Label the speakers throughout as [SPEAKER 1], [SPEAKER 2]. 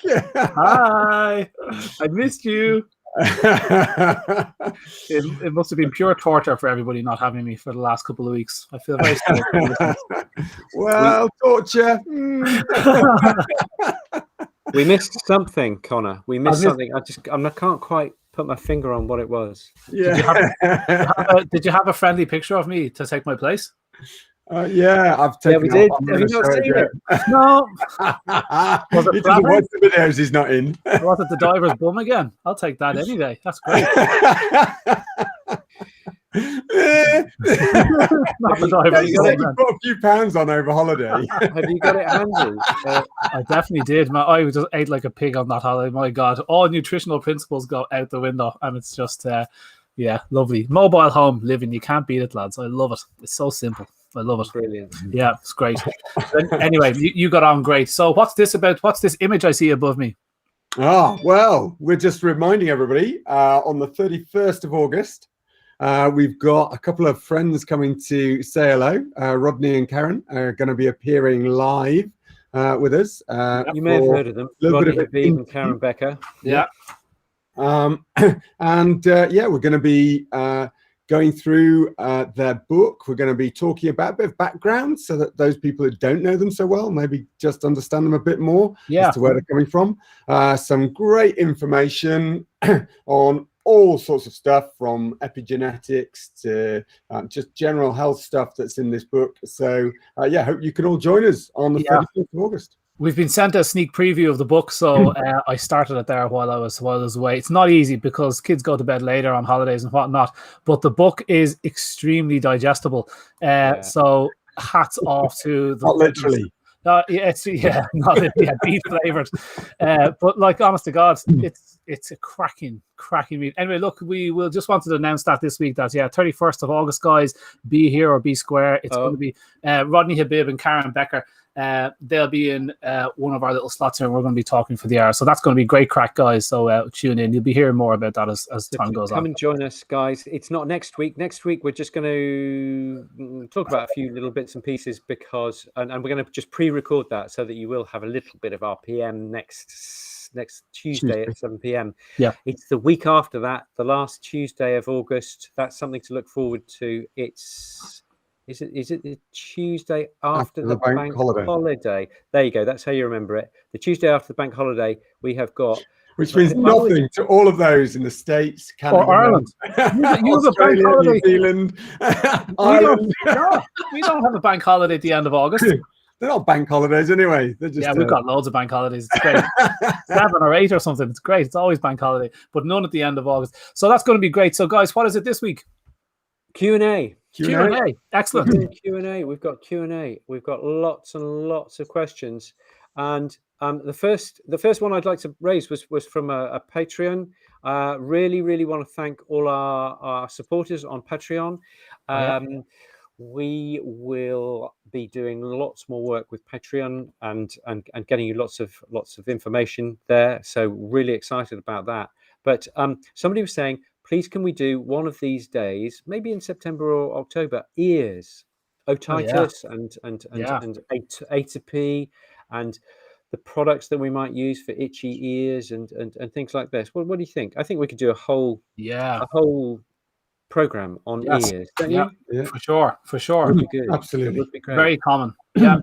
[SPEAKER 1] Hi. I missed you. It must have been pure torture for everybody not having me for the last couple of weeks. I feel very sorry for listeners.
[SPEAKER 2] Well, torture.
[SPEAKER 3] We missed something, Connor. We missed something. I can't quite put my finger on what it was.
[SPEAKER 2] Yeah.
[SPEAKER 1] Did you have a friendly picture of me to take my place?
[SPEAKER 2] Yeah, I've taken.
[SPEAKER 3] We did. Have you not seen it?
[SPEAKER 1] No.
[SPEAKER 2] Was it watch the videos he's not in?
[SPEAKER 1] Was it the diver's bum again? I'll take that any day. That's great. Not the diver.
[SPEAKER 2] You said you put a few pounds on over holiday.
[SPEAKER 3] Have you got it handy?
[SPEAKER 1] I definitely did. I just ate like a pig on that holiday. My God, all nutritional principles go out the window, and it's just, lovely. Mobile home living. You can't beat it, lads. I love it. It's so simple. I love it.
[SPEAKER 3] Brilliant.
[SPEAKER 1] Yeah, it's great. Anyway, you got on great. So what's this about? What's this image I see above me?
[SPEAKER 2] Oh, well, we're just reminding everybody on the 31st of August, we've got a couple of friends coming to say hello. Rodney and Karen are going to be appearing live with us.
[SPEAKER 3] You may have heard of them. Rodney Habib and Karen Becker.
[SPEAKER 1] Yeah.
[SPEAKER 2] We're going to be going through their book. We're going to be talking about a bit of background so that those people who don't know them so well maybe just understand them a bit more as to where they're coming from. Some great information on all sorts of stuff from epigenetics to just general health stuff that's in this book. So, hope you can all join us on the 31st of August.
[SPEAKER 1] We've been sent a sneak preview of the book, so I started it there while I was away. It's not easy because kids go to bed later on holidays and whatnot, but the book is extremely digestible. So hats off to the
[SPEAKER 2] not literally.
[SPEAKER 1] Beef flavored. But like, honest to God, it's a cracking read. Anyway, look, we will just wanted to announce that this week that 31st of August, guys, be here or be square. It's going to be Rodney Habib and Karen Becker. They'll be in one of our little slots here, and we're going to be talking for the hour. So that's going to be great crack, guys. So tune in. You'll be hearing more about that as time goes on.
[SPEAKER 3] Come and join us, guys. It's not next week. Next week, we're just going to talk about a few little bits and pieces because, and we're going to just pre-record that so that you will have a little bit of RPM next Tuesday at 7 p.m.
[SPEAKER 1] Yeah.
[SPEAKER 3] It's the week after that, the last Tuesday of August. That's something to look forward to. Is it the Tuesday after the bank holiday? There you go. That's how you remember it. The Tuesday after the bank holiday, we have got...
[SPEAKER 2] Which means nothing to all of those in the States, Canada,
[SPEAKER 1] or Ireland.
[SPEAKER 2] Australia, New Zealand, Ireland.
[SPEAKER 1] We don't have a bank holiday at the end of August.
[SPEAKER 2] They're not bank holidays anyway. They're just,
[SPEAKER 1] we've got loads of bank holidays. It's great. 7 or 8 or something. It's great. It's always bank holiday, but none at the end of August. So that's going to be great. So guys, what is it this week?
[SPEAKER 3] Q&A.
[SPEAKER 1] Excellent.
[SPEAKER 3] Q&A. We've got Q&A. We've got lots and lots of questions. And the first one I'd like to raise was from a Patreon. Really want to thank all our supporters on Patreon. We will be doing lots more work with Patreon and getting you lots of information there. So really excited about that. But somebody was saying, please, can we do one of these days, maybe in September or October, ears, otitis and atopy, and the products that we might use for itchy ears and things like this. What do you think? I think we could do a whole program on ears. Don't you?
[SPEAKER 1] Yeah, for sure.
[SPEAKER 2] Would be good. Absolutely,
[SPEAKER 3] it would be great.
[SPEAKER 1] Very common. Yeah.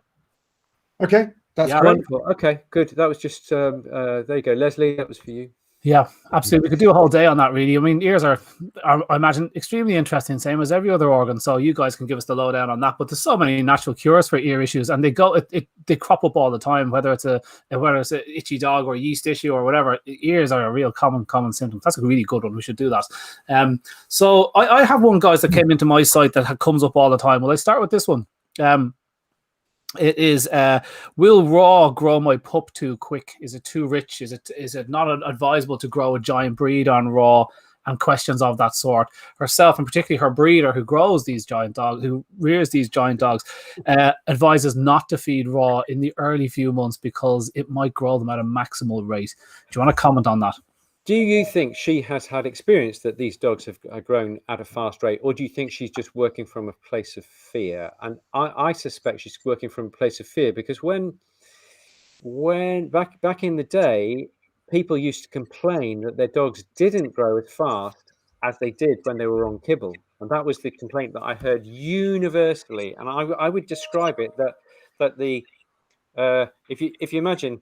[SPEAKER 2] Okay, that's great.
[SPEAKER 3] Wonderful. Okay, good. That was just there you go, Leslie. That was for you.
[SPEAKER 1] Yeah, absolutely. We could do a whole day on that, really. I mean, ears are, I imagine, extremely interesting, same as every other organ. So you guys can give us the lowdown on that. But there's so many natural cures for ear issues, and they crop up all the time. Whether it's an itchy dog or a yeast issue or whatever, ears are a real common symptom. That's a really good one. We should do that. So I have one, guys, that came into my site that comes up all the time. Well, I start with this one. It is, will raw grow my pup too quick? Is it too rich? Is it not advisable to grow a giant breed on raw? And questions of that sort. Herself, and particularly her breeder who rears these giant dogs, advises not to feed raw in the early few months because it might grow them at a maximal rate. Do you want to comment on that?
[SPEAKER 3] Do you think she has had experience that these dogs have grown at a fast rate, or do you think she's just working from a place of fear? And I suspect she's working from a place of fear because when when back in the day, people used to complain that their dogs didn't grow as fast as they did when they were on kibble, and that was the complaint that I heard universally. And I would describe it that the if you imagine,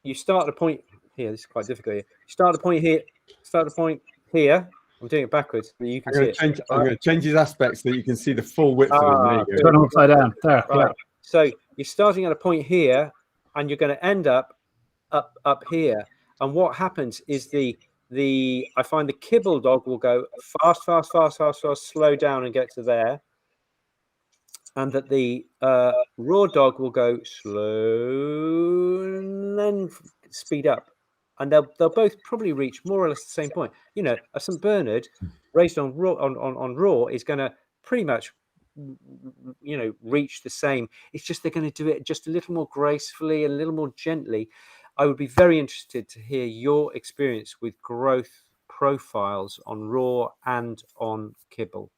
[SPEAKER 3] you start at a point here. This is quite difficult here. You start at a point here. Start at a point here. I'm doing it backwards, but you can see it.
[SPEAKER 2] I'm going to change his aspect so that you can see the full width of it. There you go.
[SPEAKER 1] Turn them upside down. There.
[SPEAKER 3] Right.
[SPEAKER 1] Yeah.
[SPEAKER 3] So you're starting at a point here, and you're going to end up here. And what happens is I find the kibble dog will go fast, slow down and get to there, and that the raw dog will go slow and then speed up, and they'll both probably reach more or less the same point. You know, a St. Bernard raised on raw is going to pretty much, you know, reach the same. It's just they're going to do it just a little more gracefully and a little more gently. I would be very interested to hear your experience with growth profiles on raw and on kibble.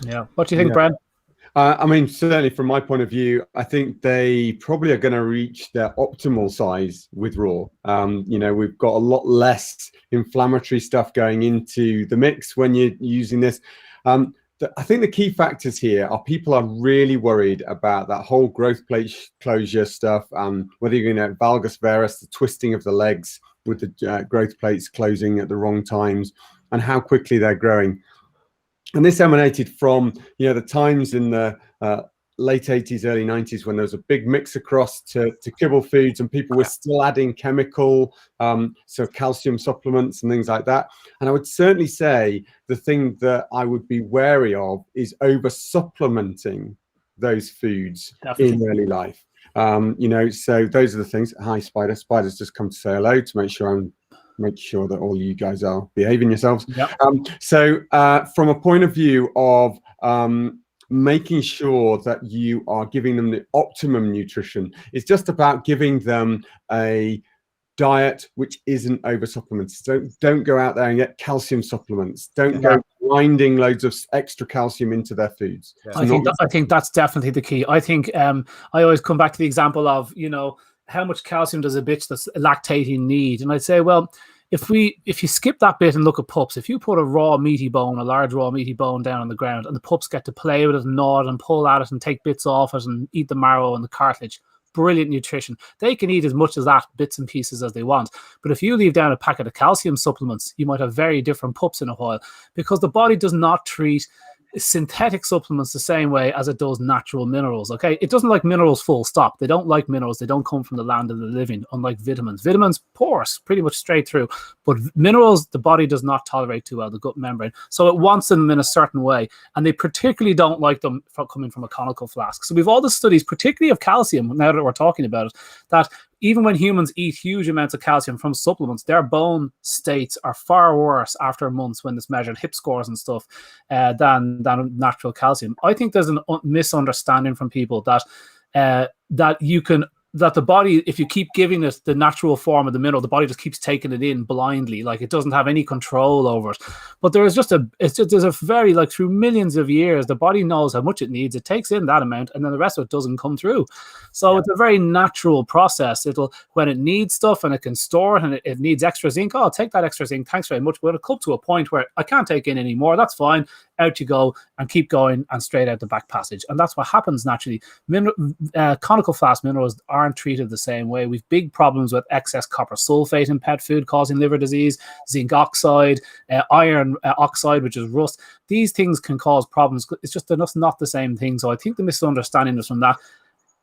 [SPEAKER 1] Yeah. What do you think, Brad?
[SPEAKER 2] I mean, certainly from my point of view, I think they probably are going to reach their optimal size with raw. You know, we've got a lot less inflammatory stuff going into the mix when you're using this. I think the key factors here are people are really worried about that whole growth plate closure stuff, whether you're going to valgus varus, the twisting of the legs with the growth plates closing at the wrong times, and how quickly they're growing. And this emanated from, you know, the times in the late 80s, early 90s, when there was a big mix across to kibble foods, and people were still adding chemical, so calcium supplements and things like that. And I would certainly say the thing that I would be wary of is over supplementing those foods in early life. You know, so those are the things. Hi, Spider. Spider's just come to say hello to make sure that all you guys are behaving yourselves.
[SPEAKER 1] Yep.
[SPEAKER 2] So from a point of view of making sure that you are giving them the optimum nutrition, it's just about giving them a diet which isn't over supplements. Don't go out there and get calcium supplements. Don't go grinding loads of extra calcium into their foods.
[SPEAKER 1] I think that's definitely the key. I think I always come back to the example of, you know, how much calcium does a bitch that's lactating need? And I'd say, well, if you skip that bit and look at pups, if you put a large raw meaty bone down on the ground, and the pups get to play with it and gnaw it and pull at it and take bits off it and eat the marrow and the cartilage, brilliant nutrition. They can eat as much of that, bits and pieces, as they want. But if you leave down a packet of calcium supplements, you might have very different pups in a while, because the body does not treat synthetic supplements the same way as it does natural minerals. Okay, it doesn't like minerals full stop. They don't like minerals. They don't come from the land of the living, unlike vitamins. Vitamins porous pretty much straight through, but minerals the body does not tolerate too well, the gut membrane, so it wants them in a certain way, and they particularly don't like them coming from a conical flask. So we've all the studies, particularly of calcium, now that we're talking about it, that even when humans eat huge amounts of calcium from supplements, their bone states are far worse after months when it's measured, hip scores and stuff, than natural calcium. I think there's a misunderstanding from people that that the body, if you keep giving it the natural form of the mineral, the body just keeps taking it in blindly, like it doesn't have any control over it. But there's a very, like, through millions of years, the body knows how much it needs. It takes in that amount, and then the rest of it doesn't come through. So it's a very natural process. It'll, when it needs stuff and it can store it, and it needs extra zinc, I'll take that extra zinc, thanks very much. But it'll come to a point where I can't take in anymore. That's fine. Out you go, and keep going, and straight out the back passage. And that's what happens naturally. Conical flask minerals aren't treated the same way. We've big problems with excess copper sulfate in pet food causing liver disease, zinc oxide, iron oxide, which is rust. These things can cause problems. It's just, they're just not the same thing. So I think the misunderstanding is from that.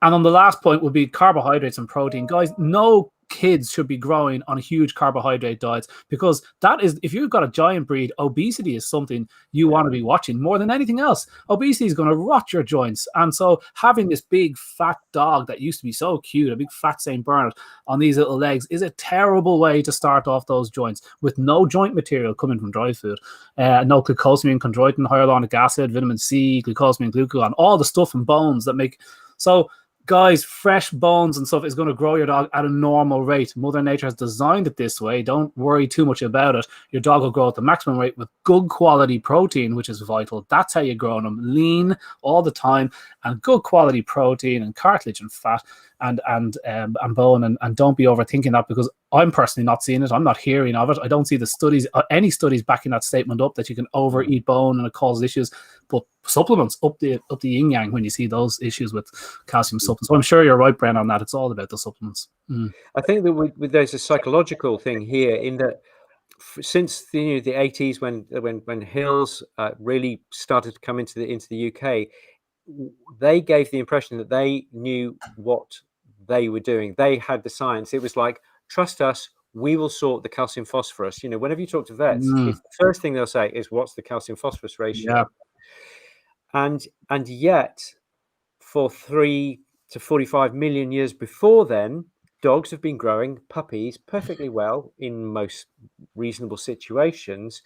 [SPEAKER 1] And on the last point would be carbohydrates and protein. Guys, no kids should be growing on huge carbohydrate diets, because that is, if you've got a giant breed, obesity is something you want to be watching more than anything else. Obesity is going to rot your joints. And so having this big fat dog that used to be so cute, a big fat St. Bernard on these little legs, is a terrible way to start off those joints, with no joint material coming from dry food. No glucosamine, chondroitin, hyaluronic acid, vitamin C, glucosamine, glucagon, all the stuff in bones that make... So guys, fresh bones and stuff is going to grow your dog at a normal rate. Mother Nature has designed it this way. Don't worry too much about it. Your dog will grow at the maximum rate with good quality protein, which is vital. That's how you grow them lean all the time, and good quality protein and cartilage and fat and bone. And don't be overthinking that, because I'm personally not seeing it. I'm not hearing of it. I don't see the studies, any studies backing that statement up, that you can overeat bone and it causes issues. But supplements up the yin yang when you see those issues with calcium supplements. So I'm sure you're right, Bren, on that. It's all about the supplements.
[SPEAKER 3] I think that there's a psychological thing here in that since the 80s, when Hills really started to come into the UK, they gave the impression that they knew what they were doing. They had the science. It was like, trust us, we will sort the calcium phosphorus. You know, whenever you talk to vets, it's the first thing they'll say is, what's the calcium phosphorus ratio?
[SPEAKER 1] Yeah.
[SPEAKER 3] And yet, for 3 to 45 million years before then, dogs have been growing puppies perfectly well in most reasonable situations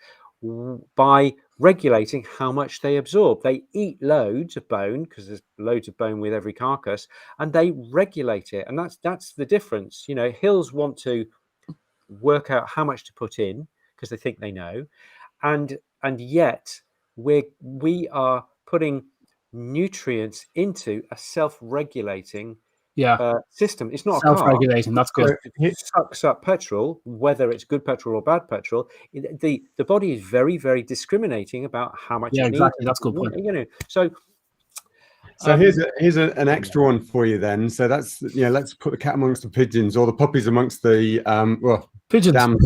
[SPEAKER 3] by regulating how much they absorb. They eat loads of bone, because there's loads of bone with every carcass, and they regulate it. And that's the difference. You know, Hills want to work out how much to put in because they think they know, and yet we are putting nutrients into a self-regulating system. It's not
[SPEAKER 1] self-regulating. That's good.
[SPEAKER 3] It sucks up petrol, whether it's good petrol or bad petrol. The body is very, very discriminating about how much.
[SPEAKER 1] Yeah,
[SPEAKER 3] it
[SPEAKER 1] exactly.
[SPEAKER 3] needs.
[SPEAKER 1] That's a good point.
[SPEAKER 3] You know, so
[SPEAKER 2] here's an extra one for you then. So that's, you know, let's put the cat amongst the pigeons, or the puppies amongst the
[SPEAKER 1] pigeons.
[SPEAKER 3] The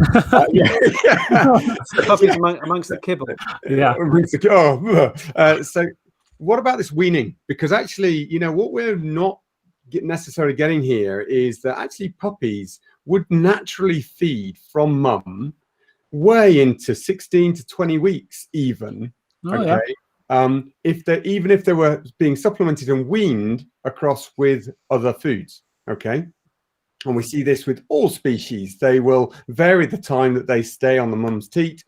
[SPEAKER 3] puppies amongst the kibble.
[SPEAKER 1] Yeah.
[SPEAKER 2] So what about this weaning? Because actually, you know, what we're not necessarily getting here is that actually puppies would naturally feed from mum way into 16 to 20 weeks even. If they were being supplemented and weaned across with other foods. Okay. And we see this with all species. They will vary the time that they stay on the mum's teat,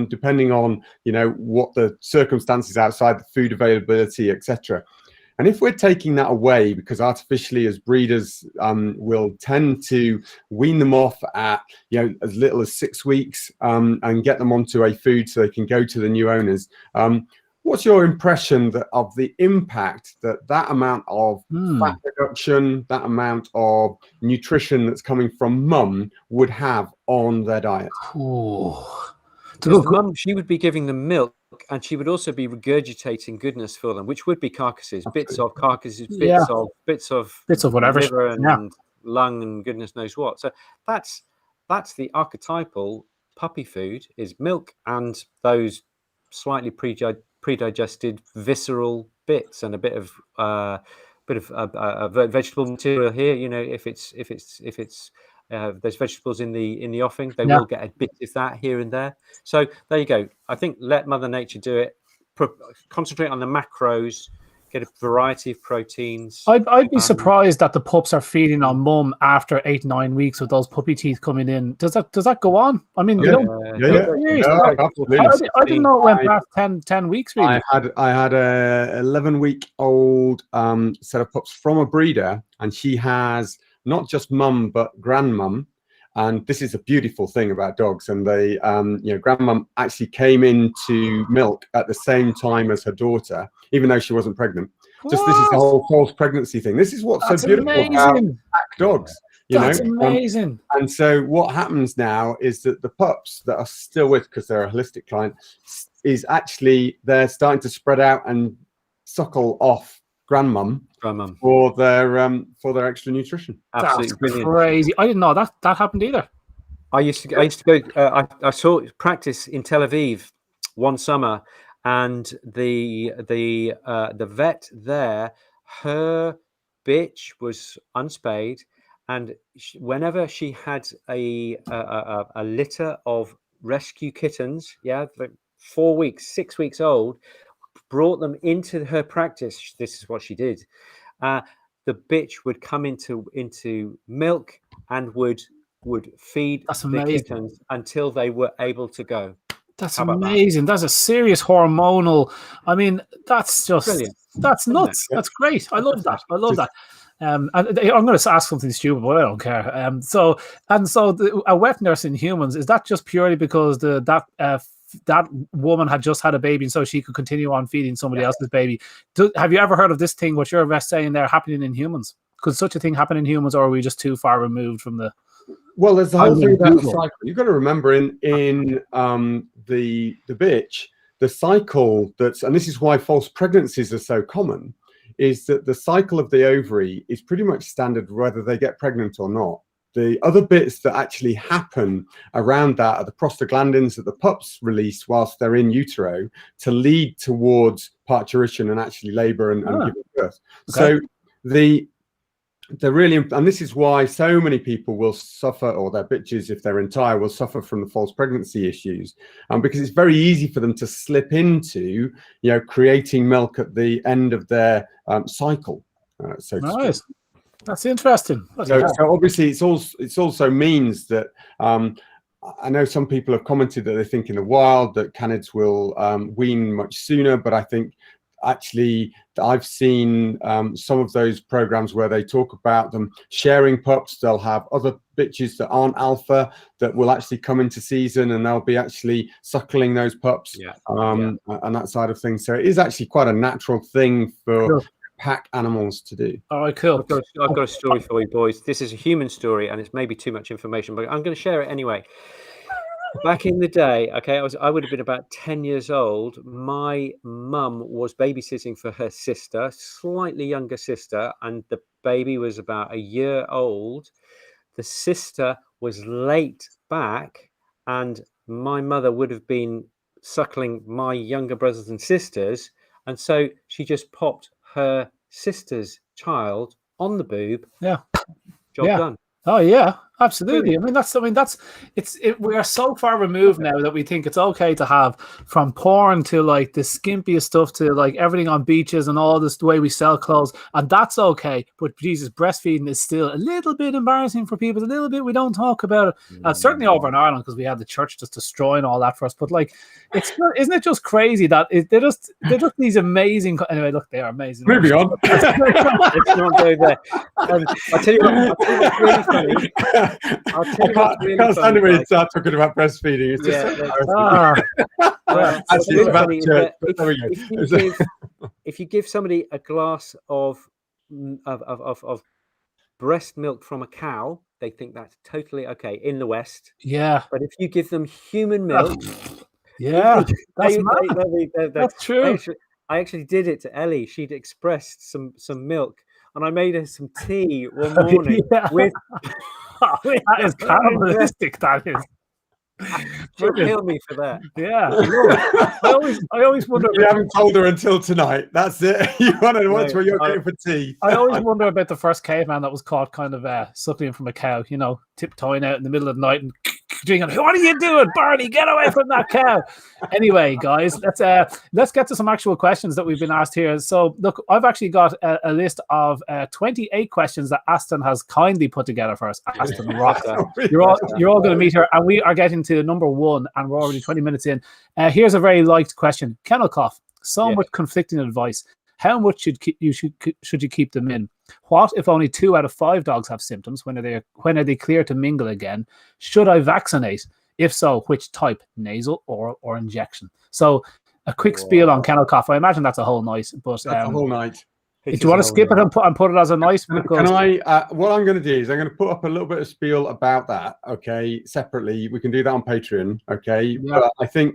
[SPEAKER 2] depending on, you know, what the circumstances outside the food availability, etc. And if we're taking that away, because artificially as breeders will tend to wean them off at, you know, as little as 6 weeks and get them onto a food so they can go to the new owners. What's your impression of the impact that amount of fat reduction, that amount of nutrition that's coming from mum would have on their diet?
[SPEAKER 3] Mum, she would be giving them milk, and she would also be regurgitating goodness for them, which would be carcasses, bits of carcasses, bits of
[SPEAKER 1] whatever,
[SPEAKER 3] liver and lung and goodness knows what. So that's the archetypal puppy food, is milk and those slightly pre-digested visceral bits and a bit of vegetable material here. You know, if it's there's vegetables in the offing, they will get a bit of that here and there. So there you go. I think let Mother Nature do it. Concentrate on the macros. Get a variety of proteins.
[SPEAKER 1] I'd be surprised that the pups are feeding on mum after 8-9 weeks with those puppy teeth coming in. Does that go on? I mean,
[SPEAKER 2] absolutely.
[SPEAKER 1] I didn't know it went past 10 weeks. Really,
[SPEAKER 2] I had a 11-week-old set of pups from a breeder, and she has not just mum but grandmum. And this is a beautiful thing about dogs. And they, you know, grandmum actually came into milk at the same time as her daughter, even though she wasn't pregnant. This is the whole false pregnancy thing. This is what's so beautiful about pack dogs. That's
[SPEAKER 1] amazing.
[SPEAKER 2] And so what happens now is that the pups that are still with, because they're a holistic client, is actually they're starting to spread out and suckle off grandmum for their extra nutrition.
[SPEAKER 3] Absolutely
[SPEAKER 1] That's
[SPEAKER 3] brilliant.
[SPEAKER 1] Crazy. I didn't know that happened either.
[SPEAKER 3] I used to go. I saw practice in Tel Aviv one summer, and the vet there, her bitch was unspayed, and whenever she had a litter of rescue kittens, like 4 weeks, 6 weeks old, brought them into her practice. This is what she did. The bitch would come into milk and would feed the kittens until they were able to go.
[SPEAKER 1] That's amazing. That's a serious hormonal. I mean, that's just brilliant. That's nuts. That's great. I love that. And I'm going to ask something stupid, but I don't care. So a wet nurse in humans, is that just purely because that woman had just had a baby, and so she could continue on feeding somebody else's baby? Have you ever heard of this thing, what you're saying there, happening in humans? Could such a thing happen in humans, or are we just too far removed from the?
[SPEAKER 2] Well, there's the whole thing about the cycle. You've got to remember in the bitch, the cycle and this is why false pregnancies are so common, is that the cycle of the ovary is pretty much standard whether they get pregnant or not. The other bits that actually happen around that are the prostaglandins that the pups release whilst they're in utero to lead towards parturition and actually labor and giving birth. Okay. So they're really, and this is why so many people will suffer, or their bitches, if they're entire, will suffer from the false pregnancy issues, because it's very easy for them to slip into, creating milk at the end of their cycle. So
[SPEAKER 1] nice. That's interesting.
[SPEAKER 2] So obviously, it also means that I know some people have commented that they think in the wild that canids will wean much sooner, but I think actually I've seen some of those programs where they talk about them sharing pups. They'll have other bitches that aren't alpha that will actually come into season, and they'll be actually suckling those pups and that side of things. So it is actually quite a natural thing for pack animals to do.
[SPEAKER 1] All right, cool.
[SPEAKER 3] I've got a story for you, boys. This is a human story, and it's maybe too much information, but I'm going to share it anyway. Back in the day, okay, I would have been about 10 years old. My mum was babysitting for her sister, slightly younger sister, and the baby was about a year old. The sister was late back, and my mother would have been suckling my younger brothers and sisters, and so she just popped her sister's child on the boob.
[SPEAKER 1] Yeah.
[SPEAKER 3] Job done.
[SPEAKER 1] Oh yeah, absolutely. We are so far removed now that we think it's okay to have, from porn to like the skimpiest stuff to like everything on beaches and all this, the way we sell clothes, and that's okay. But Jesus, breastfeeding is still a little bit embarrassing for people. A little bit, we don't talk about it. Certainly over in Ireland, because we had the church just destroying all that for us. But like, isn't it just crazy that they're just these amazing. Anyway, look, they are amazing.
[SPEAKER 2] Moving on.
[SPEAKER 3] Let's not go there. I'll tell you what's really funny.
[SPEAKER 2] I can't stand it when you start talking about breastfeeding. It's just
[SPEAKER 3] if you give somebody a glass of breast milk from a cow, they think that's totally okay in the West.
[SPEAKER 1] Yeah.
[SPEAKER 3] But if you give them human milk,
[SPEAKER 1] that's true.
[SPEAKER 3] I actually did it to Ellie. She'd expressed some milk, and I made her some tea one morning with.
[SPEAKER 1] That is cannibalistic. That is.
[SPEAKER 3] She'll kill me for that.
[SPEAKER 1] Yeah. I always wonder.
[SPEAKER 2] You haven't told her until tonight. That's it. You want to watch what you're getting for tea.
[SPEAKER 1] I always wonder about the first caveman that was caught kind of suckling from a cow. Tiptoeing out in the middle of the night and drinking. What are you doing, Barney? Get away from that cow! Anyway, guys, let's get to some actual questions that we've been asked here. So, look, I've actually got a list of 28 questions that Aston has kindly put together for us. Aston rocks. You're all going to meet her, and we are getting to number one, and we're already 20 minutes in. Here's a very liked question: Kennel Cough. So much conflicting advice. How much should you keep them in? What if only 2 out of 5 dogs have symptoms? When are they clear to mingle again? Should I vaccinate? If so, which type? Nasal, oral, or injection? So a quick spiel on Kennel Cough. I imagine that's a whole night. But
[SPEAKER 2] that's a whole night.
[SPEAKER 1] Do you want to skip it and put it as a nice?
[SPEAKER 2] Can I? What I'm going to do is I'm going to put up a little bit of spiel about that. Okay, separately. We can do that on Patreon. Okay, but I think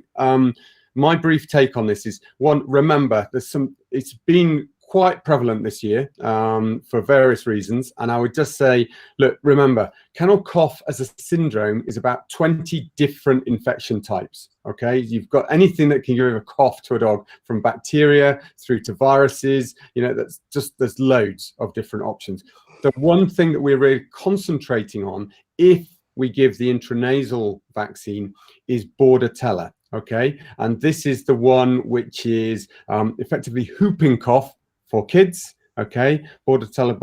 [SPEAKER 2] my brief take on this is one. Remember, it's been quite prevalent this year for various reasons, and I would just say, look, remember, kennel cough as a syndrome is about 20 different infection types. Okay, you've got anything that can give a cough to a dog, from bacteria through to viruses. There's loads of different options. The one thing that we're really concentrating on, if we give the intranasal vaccine, is Bordetella. Okay, and this is the one which is effectively whooping cough for kids. Okay, Bordetella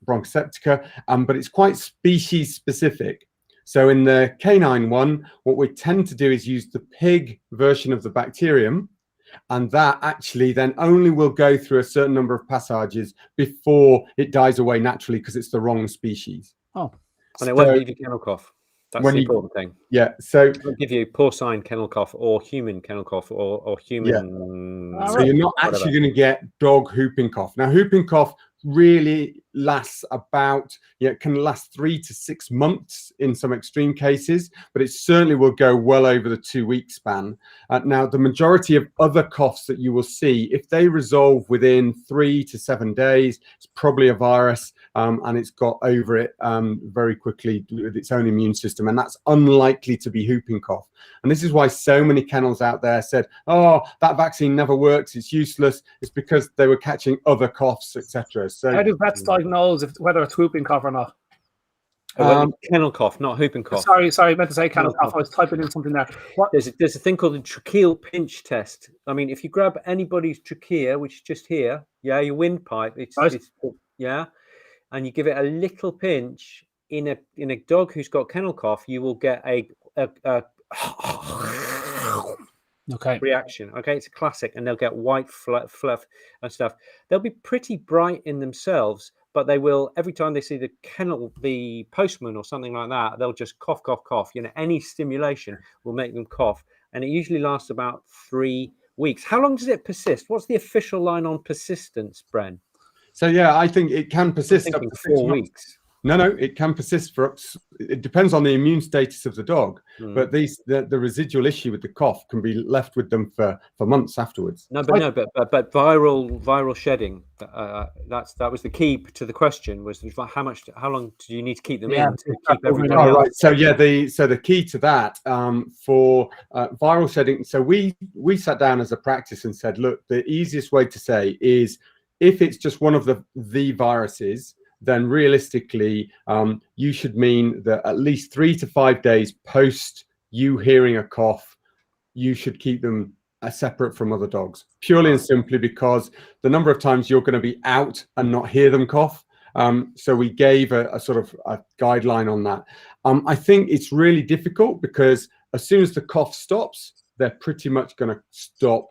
[SPEAKER 2] bronchoseptica, but it's quite species specific. So in the canine one, what we tend to do is use the pig version of the bacterium, And that actually then only will go through a certain number of passages before it dies away naturally, because it's the wrong species.
[SPEAKER 1] Oh,
[SPEAKER 3] and it won't give you kennel cough. That's
[SPEAKER 2] when
[SPEAKER 3] the
[SPEAKER 2] you-
[SPEAKER 3] important thing.
[SPEAKER 2] Yeah. So
[SPEAKER 3] It won't give you porcine kennel cough or human kennel cough or human.
[SPEAKER 2] so you're not actually going to get dog whooping cough. Now, whooping cough really lasts about, it can last 3 to 6 months in some extreme cases, but it certainly will go well over the 2-week span. Now, the majority of other coughs that you will see, if they resolve within 3 to 7 days, it's probably a virus, and it's got over it very quickly with its own immune system, and that's unlikely to be whooping cough. And this is why so many kennels out there said, oh, that vaccine never works, it's useless. It's because they were catching other coughs, etc. So
[SPEAKER 1] how do vets diagnose whether it's whooping cough or not?
[SPEAKER 3] Kennel cough, not whooping cough.
[SPEAKER 1] Sorry, I meant to say kennel cough. I was typing in something there. What?
[SPEAKER 3] There's a thing called the tracheal pinch test. I mean, if you grab anybody's trachea, which is just here, your windpipe, it's and you give it a little pinch in a dog who's got kennel cough, you will get a reaction. Okay, it's a classic, and they'll get white fluff and stuff. They'll be pretty bright in themselves, but they will, every time they see the postman or something like that, they'll just cough, cough, cough. Any stimulation will make them cough, and it usually lasts about 3 weeks. How long does it persist? What's the official line on persistence, Bren?
[SPEAKER 2] So I think it can persist up to
[SPEAKER 3] 4 weeks.
[SPEAKER 2] No, it can persist for it depends on the immune status of the dog. But the residual issue with the cough can be left with them for months afterwards.
[SPEAKER 3] But viral shedding. That was the key to the question. Was how long do you need to keep them in to keep everything?
[SPEAKER 2] Oh, right. So the key to that for viral shedding. So we sat down as a practice and said, look, the easiest way to say is if it's just one of the viruses, then realistically, you should mean that at least 3 to 5 days post you hearing a cough, you should keep them separate from other dogs, purely and simply because the number of times you're going to be out and not hear them cough. So we gave a sort of a guideline on that. I think it's really difficult because as soon as the cough stops, they're pretty much going to stop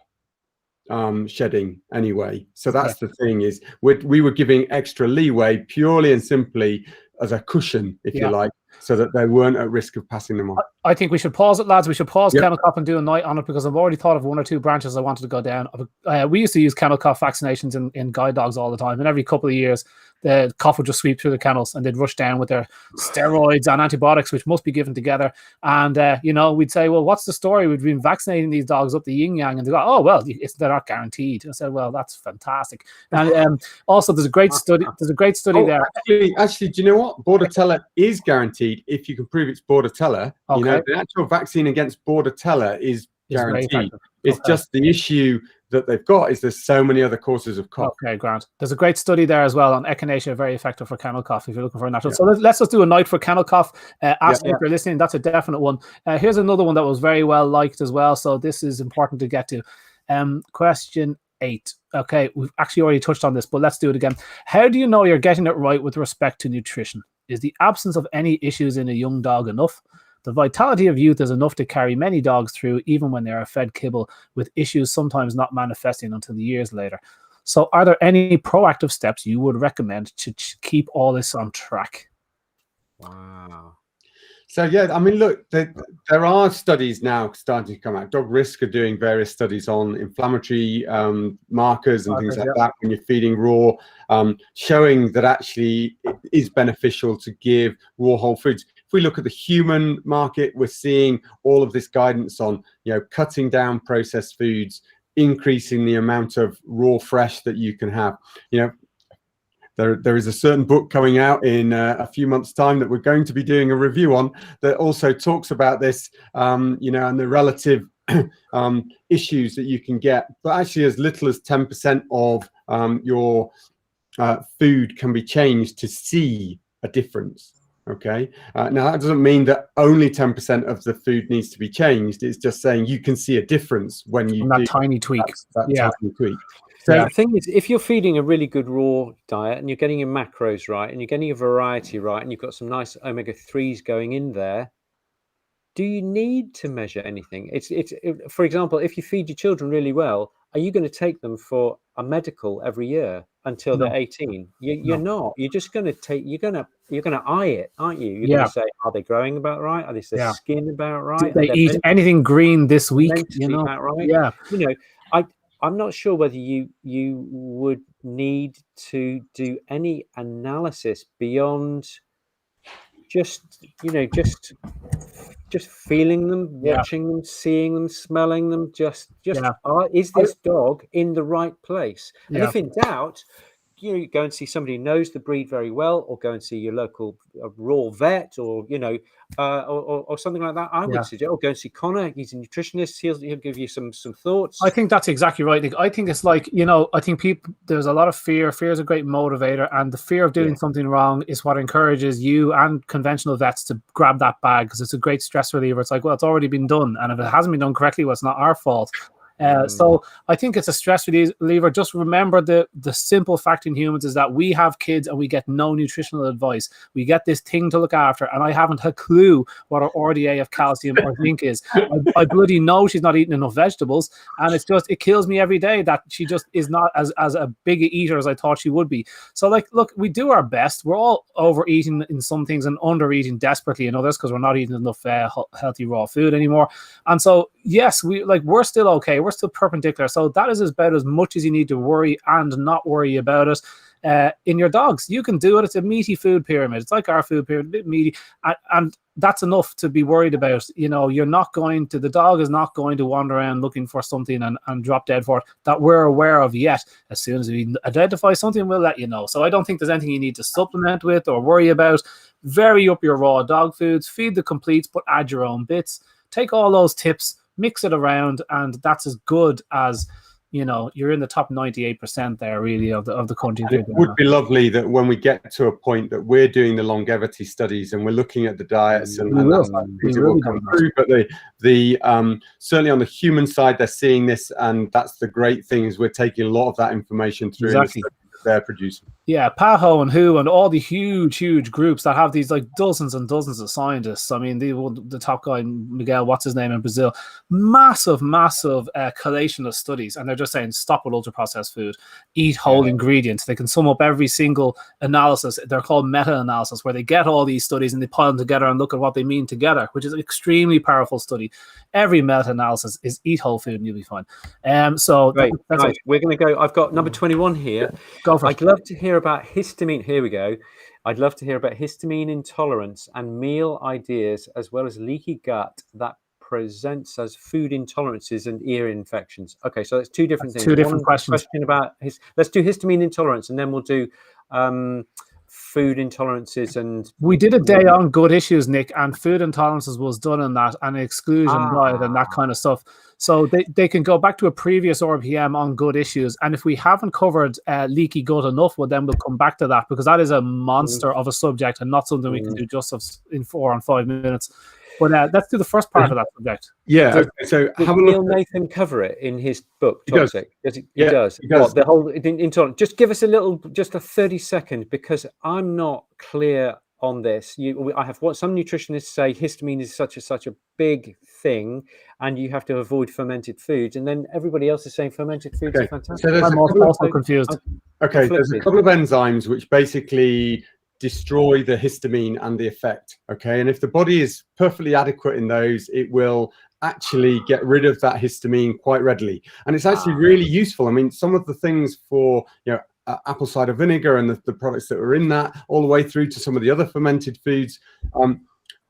[SPEAKER 2] shedding anyway. So that's the thing, is we were giving extra leeway purely and simply as a cushion, if you like, so that they weren't at risk of passing them on.
[SPEAKER 1] I think we should pause it, lads. We should pause kennel cough and do a night on it, because I've already thought of 1 or 2 branches I wanted to go down. We used to use kennel cough vaccinations in guide dogs all the time, and every couple of years the cough would just sweep through the kennels and they'd rush down with their steroids and antibiotics, which must be given together. And we'd say, well, what's the story? We've been vaccinating these dogs up the yin yang, and they go, oh well, they're not guaranteed. I said, well, that's fantastic. And also there's a great study there.
[SPEAKER 2] Actually, do you know what? Bordetella is guaranteed if you can prove it's Bordetella.
[SPEAKER 1] Okay.
[SPEAKER 2] The actual vaccine against Bordetella is guaranteed. It's just the issue that they've got is there's so many other causes of cough.
[SPEAKER 1] Okay, Grant. There's a great study there as well on echinacea, very effective for kennel cough if you're looking for a natural. So let's just do a night for kennel cough. Ask if you're listening. That's a definite one. Here's another one that was very well liked as well. So this is important to get to. Question 8. Okay, we've actually already touched on this, but let's do it again. How do you know you're getting it right with respect to nutrition? Is the absence of any issues in a young dog enough? The vitality of youth is enough to carry many dogs through, even when they are fed kibble, with issues sometimes not manifesting until years later. So are there any proactive steps you would recommend to keep all this on track?
[SPEAKER 3] Wow.
[SPEAKER 2] So, I mean, look, there are studies now starting to come out. Dog Risk are doing various studies on inflammatory markers and things like that when you're feeding raw, showing that actually it is beneficial to give raw whole foods. If we look at the human market, we're seeing all of this guidance on, cutting down processed foods, increasing the amount of raw fresh that you can have. There is a certain book coming out in a few months' time that we're going to be doing a review on that also talks about this, and the relative issues that you can get. But actually, as little as 10% of your food can be changed to see a difference. Okay. Now that doesn't mean that only 10% of the food needs to be changed. It's just saying you can see a difference when you do
[SPEAKER 1] tiny tweak.
[SPEAKER 2] Tiny tweak.
[SPEAKER 3] So the thing is, if you're feeding a really good raw diet and you're getting your macros right and you're getting your variety right and you've got some nice omega-3s going in there, do you need to measure anything? For example, if you feed your children really well, are you going to take them for a medical every year until they're 18? You're not. You're just going to you're going to eye it, aren't you? You're going to say, are they growing about right? Are their skin about right?
[SPEAKER 1] Did they eat anything green this week?
[SPEAKER 3] About right?
[SPEAKER 1] Yeah.
[SPEAKER 3] I'm not sure whether you would need to do any analysis beyond just feeling them, watching them, seeing them, smelling them. Is this dog in the right place? And if in doubt, you go and see somebody who knows the breed very well, or go and see your local raw vet, or or something like that. I would suggest, or go and see Conor. He's a nutritionist. He'll give you some thoughts.
[SPEAKER 1] I think that's exactly right, Nick. I think it's like, I think there's a lot of fear. Fear is a great motivator, and the fear of doing something wrong is what encourages you and conventional vets to grab that bag, because it's a great stress reliever. It's like, well, it's already been done, and if it hasn't been done correctly, well, it's not our fault. So I think it's a stress reliever. Just remember the simple fact in humans is that we have kids and we get no nutritional advice. We get this thing to look after, and I haven't a clue what our RDA of calcium or zinc is. I bloody know she's not eating enough vegetables, and it kills me every day that she just is not as a big a eater as I thought she would be. So look, we do our best. We're all overeating in some things and under-eating desperately in others, because we're not eating enough healthy raw food anymore. And so yes, we're still okay. We're still perpendicular. So that is about as much as you need to worry and not worry about it. In your dogs, you can do it. It's a meaty food pyramid. It's like our food pyramid, a bit meaty. And that's enough to be worried about. The dog is not going to wander around looking for something and drop dead for it that we're aware of yet. As soon as we identify something, we'll let you know. So I don't think there's anything you need to supplement with or worry about. Vary up your raw dog foods, feed the completes, but add your own bits. Take all those tips, mix it around, and that's as good as, you're in the top 98% there, really, of the country.
[SPEAKER 2] It would be lovely that when we get to a point that we're doing the longevity studies and we're looking at the diets and that's like things will come through. But the certainly on the human side, they're seeing this, and that's the great thing, is we're taking a lot of that information through.
[SPEAKER 1] Exactly.
[SPEAKER 2] They're producing.
[SPEAKER 1] Yeah, PAHO and WHO and all the huge groups that have these like dozens and dozens of scientists. I mean, the top guy, Miguel, what's his name in Brazil, massive collation of studies, and they're just saying stop with ultra processed food, eat whole ingredients. They can sum up every single analysis. They're called meta-analysis, where they get all these studies and they pile them together and look at what they mean together, which is an extremely powerful study. Every meta-analysis is eat whole food and you'll be fine. So
[SPEAKER 3] right, we're going to go. I've got number 21 here.
[SPEAKER 1] Go for it.
[SPEAKER 3] I'd love to hear about histamine. Here we go. I'd love to hear about histamine intolerance and meal ideas, as well as leaky gut that presents as food intolerances and ear infections. Okay, so that's two different things.
[SPEAKER 1] Two different questions.
[SPEAKER 3] Question about let's do histamine intolerance, and then we'll do food intolerances. And
[SPEAKER 1] we did a day on good issues, Nick, and food intolerances was done in that, and exclusion diet and that kind of stuff. So they can go back to a previous RPM on good issues, and if we haven't covered leaky gut enough, well, then we'll come back to that, because that is a monster of a subject and not something we can do just in 4 or 5 minutes. But let's do the first part of that subject.
[SPEAKER 2] Yeah. So
[SPEAKER 3] did Neil Nathan cover it in his book Toxic? He does. What, the whole intolerance? Just give us just a 30-second, because I'm not clear on this. I have what some nutritionists say histamine is such a big thing, and you have to avoid fermented foods, and then everybody else is saying fermented foods are fantastic.
[SPEAKER 2] So
[SPEAKER 1] I'm also confused.
[SPEAKER 2] Okay, there's a couple of enzymes which basically destroy the histamine and the effect. Okay, and if the body is perfectly adequate in those, it will actually get rid of that histamine quite readily, and it's actually really useful. I mean, some of the things for apple cider vinegar and the products that are in that, all the way through to some of the other fermented foods,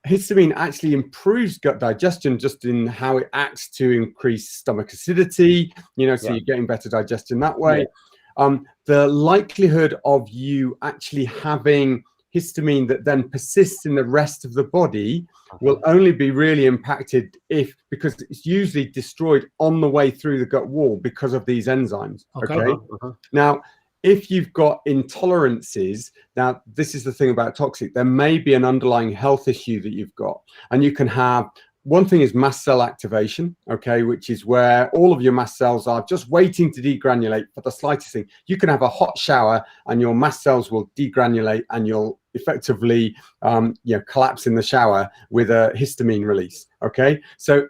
[SPEAKER 2] histamine actually improves gut digestion just in how it acts to increase stomach acidity, so you're getting better digestion that way. The likelihood of you actually having histamine that then persists in the rest of the body will only be really impacted because it's usually destroyed on the way through the gut wall because of these enzymes. Okay. Now, if you've got intolerances, now this is the thing about toxic, there may be an underlying health issue that you've got, and you can have. One thing is mast cell activation, okay, which is where all of your mast cells are just waiting to degranulate for the slightest thing. You can have a hot shower and your mast cells will degranulate and you'll effectively collapse in the shower with a histamine release. Okay, so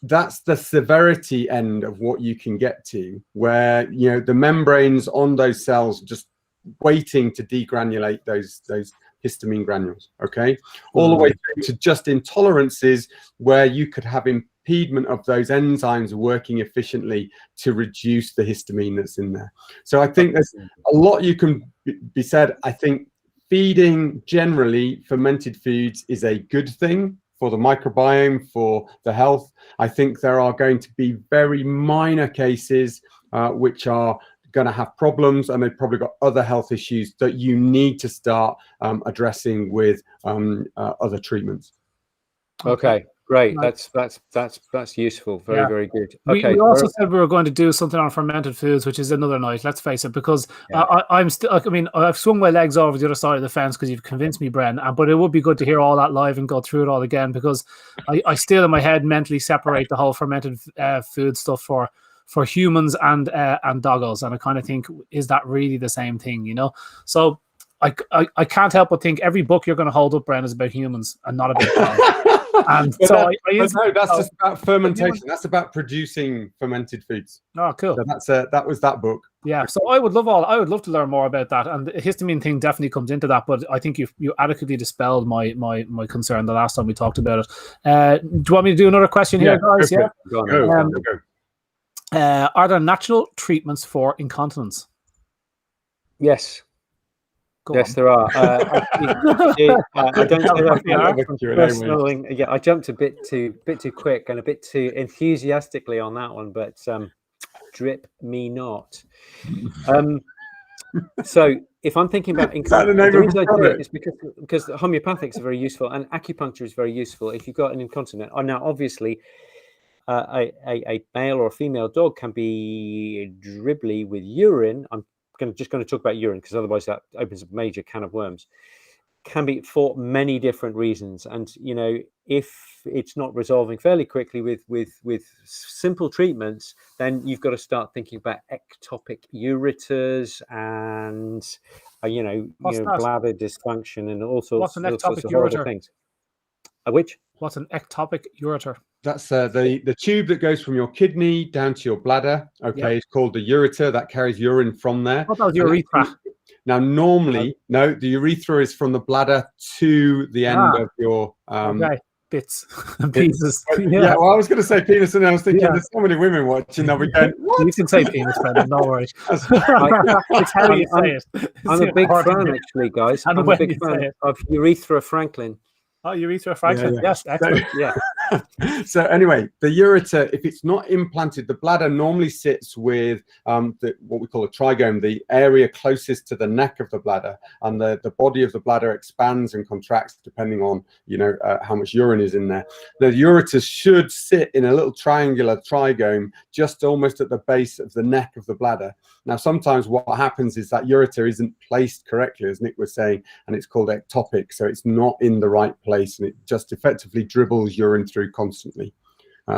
[SPEAKER 2] that's the severity end of what you can get to, where the membranes on those cells are just waiting to degranulate those histamine granules. Okay, all the way to just intolerances where you could have impediment of those enzymes working efficiently to reduce the histamine that's in there. So I think there's a lot you can be said. I think feeding generally fermented foods is a good thing for the microbiome, for the health. I think there are going to be very minor cases which are going to have problems, and they've probably got other health issues that you need to start addressing with other treatments.
[SPEAKER 3] Okay, great. That's useful. Very good. Okay.
[SPEAKER 1] We also said we were going to do something on fermented foods, which is another night. Let's face it, because I'm still. I mean, I've swung my legs over the other side of the fence because you've convinced me, Bren. But it would be good to hear all that live and go through it all again, because I still in my head mentally separate the whole fermented food stuff for humans and doggos, and I kind of think, is that really the same thing? So I can't help but think every book you're going to hold up, Bren, is about humans and not about dogs. And so
[SPEAKER 2] that's just about fermentation. That's about producing fermented foods.
[SPEAKER 1] Oh, cool.
[SPEAKER 2] So that was that book.
[SPEAKER 1] Yeah. So I would love to learn more about that, and the histamine thing definitely comes into that. But I think you adequately dispelled my concern the last time we talked about it. Do you want me to do another question here, guys? Yeah.
[SPEAKER 2] Go.
[SPEAKER 1] Are there natural treatments for incontinence?
[SPEAKER 3] Yes. Yes, there are. I don't know. I jumped a bit too quick and a bit too enthusiastically on that one, but drip me not. So if I'm thinking about incontinence, the reason I do it is because homeopathics are very useful and acupuncture is very useful if you've got an incontinent. Now, obviously, a male or a female dog can be dribbly with urine. I'm just going to talk about urine because otherwise that opens a major can of worms. Can be for many different reasons, and if it's not resolving fairly quickly with simple treatments, then you've got to start thinking about ectopic ureters and bladder dysfunction and all sorts of horrible things. What's an
[SPEAKER 1] ectopic ureter?
[SPEAKER 2] That's the tube that goes from your kidney down to your bladder. Okay, It's called the ureter. That carries urine from there.
[SPEAKER 1] What about urethra?
[SPEAKER 2] Now, normally, no, the urethra is from the bladder to the end of your
[SPEAKER 1] bits and pieces.
[SPEAKER 2] Yeah, well, I was going to say penis, and I was thinking there's so many women watching. They'll be going, what?
[SPEAKER 1] You can say penis, Brendan. Don't worry. It's how you say it.
[SPEAKER 3] I'm a big fan, actually, guys. I'm a big fan of Urethra Franklin.
[SPEAKER 1] Oh, urethra Franklin. Yes, excellent.
[SPEAKER 2] So anyway, the ureter, if it's not implanted, the bladder normally sits with what we call a trigone, the area closest to the neck of the bladder, and the body of the bladder expands and contracts depending on how much urine is in there. The ureter should sit in a little triangular trigone just almost at the base of the neck of the bladder. Now, sometimes what happens is that ureter isn't placed correctly, as Nick was saying, and it's called ectopic, so it's not in the right place, and it just effectively dribbles urine through constantly.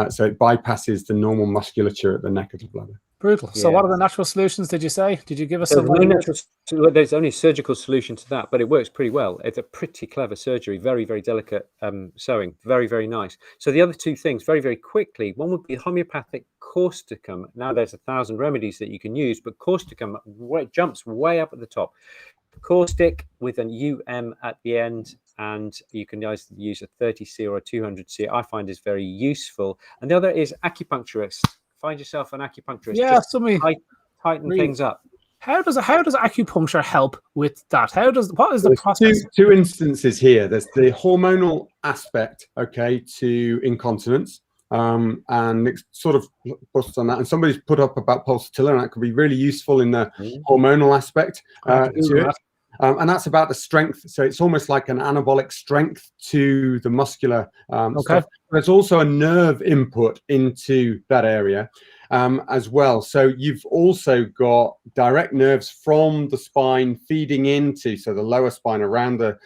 [SPEAKER 2] So it bypasses the normal musculature at the neck of the bladder.
[SPEAKER 1] Brutal. So what are the natural solutions, did you say? Did you give us some?
[SPEAKER 3] There's only a surgical solution to that, but it works pretty well. It's a pretty clever surgery, very, very delicate sewing, very, very nice. So the other two things, very, very quickly, one would be homeopathic causticum. Now there's 1,000 remedies that you can use, but causticum jumps way up at the top. Caustic with an UM at the end, and you can either use a 30C or a 200C. I find is very useful. And the other is acupuncturist. Find yourself an acupuncturist.
[SPEAKER 1] Yeah, somebody
[SPEAKER 3] tighten things up.
[SPEAKER 1] How does acupuncture help with that? What is the process?
[SPEAKER 2] Two instances here. There's the hormonal aspect, to incontinence. And it sort of busts on that. And somebody's put up about pulsatilla, and that could be really useful in the hormonal aspect to it. And that's about the strength. So it's almost like an anabolic strength to the muscular stuff. There's also a nerve input into that area as well. So you've also got direct nerves from the spine feeding into, so the lower spine around the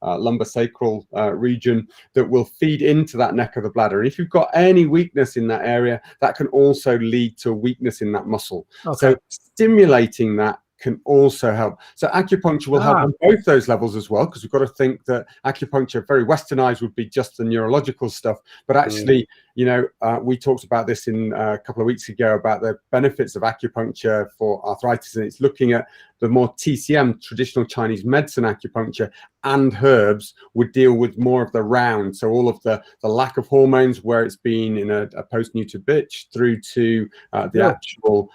[SPEAKER 2] lumbosacral region that will feed into that neck of the bladder. And if you've got any weakness in that area, that can also lead to weakness in that muscle. So stimulating that can also help. So acupuncture will help on both those levels as well, because we've got to think that acupuncture, very westernized, would be just the neurological stuff. But actually, you know, we talked about this in a couple of weeks ago about the benefits of acupuncture for arthritis, and it's looking at the more TCM, traditional Chinese medicine acupuncture, and herbs would deal with more of the round. So all of the lack of hormones, where it's been in a postnatal bitch, through to the actual